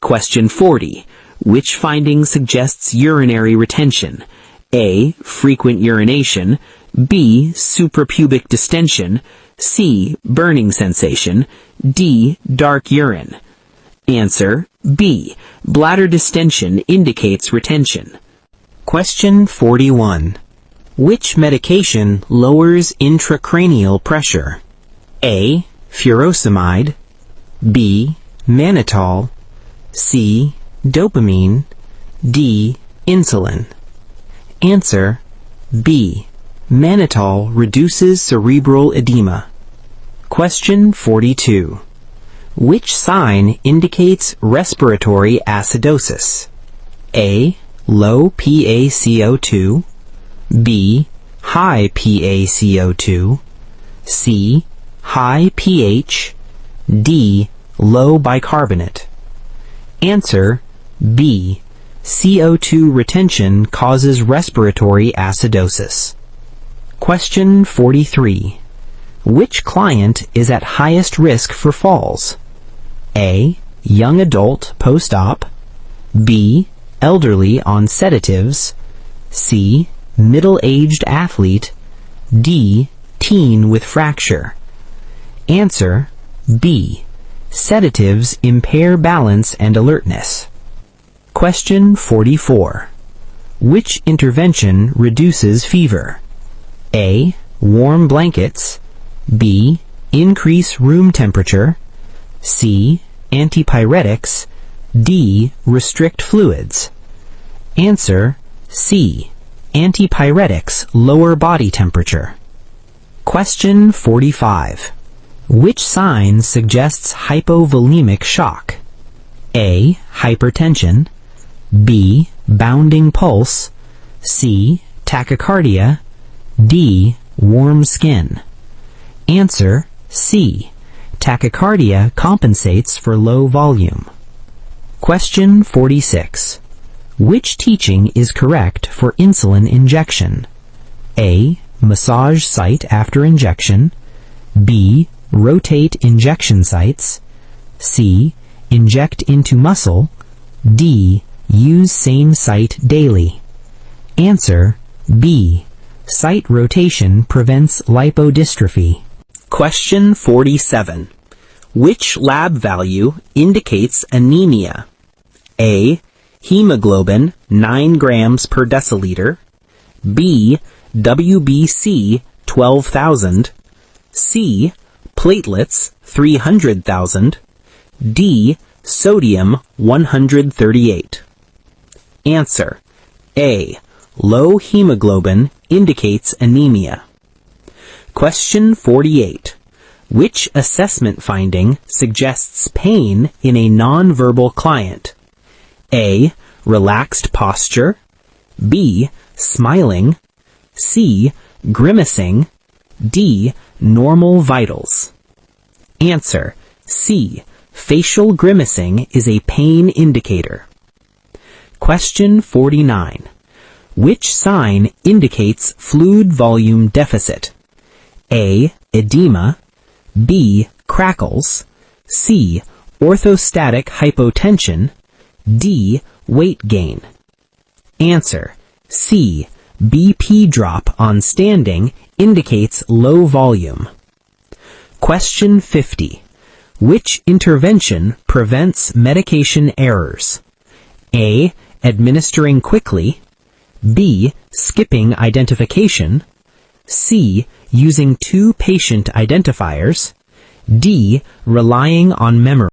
Question 40. Which finding suggests urinary retention? A. Frequent urination. B. Suprapubic distension. C. Burning sensation. D. Dark urine. Answer B. Bladder distension indicates retention. Question 41. Which medication lowers intracranial pressure? A. Furosemide. B. Mannitol. C. Dopamine. D. Insulin. Answer B. Mannitol reduces cerebral edema. Question 42. Which sign indicates respiratory acidosis? A. Low PaCO2. B. High PaCO2. C. High pH. D. Low bicarbonate. Answer B. CO2 retention causes respiratory acidosis. Question 43. Which client is at highest risk for falls? A. Young adult post-op. B. Elderly on sedatives. C. Middle-aged athlete. D. Teen with fracture. Answer B. Sedatives impair balance and alertness. Question 44. Which intervention reduces fever? A. Warm blankets. B. Increase room temperature. C. Antipyretics. D. Restrict fluids. Answer C. Antipyretics lower body temperature. Question 45. Which sign suggests hypovolemic shock? A. Hypertension. B. Bounding pulse. C. Tachycardia. D. Warm skin. Answer C. Tachycardia compensates for low volume. Question 46. Which teaching is correct for insulin injection? A. Massage site after injection. B. Rotate injection sites. C. Inject into muscle. D. Use same site daily. Answer B. Site rotation prevents lipodystrophy. Question 47. Which lab value indicates anemia? A. Hemoglobin 9 grams per deciliter. B. WBC 12,000. C. Platelets 300,000. D. Sodium 138. Answer A. Low hemoglobin indicates anemia. Question 48. Which assessment finding suggests pain in a nonverbal client? A. Relaxed posture. B. Smiling. C. Grimacing. D. Normal vitals. Answer C. Facial grimacing is a pain indicator. Question 49. Which sign indicates fluid volume deficit? A. Edema. B. Crackles. C. Orthostatic hypotension. D. Weight gain. Answer C. BP drop on standing indicates low volume. Question 50. Which intervention prevents medication errors? A. Administering quickly. B. Skipping identification. C. Using two patient identifiers. D. Relying on memory.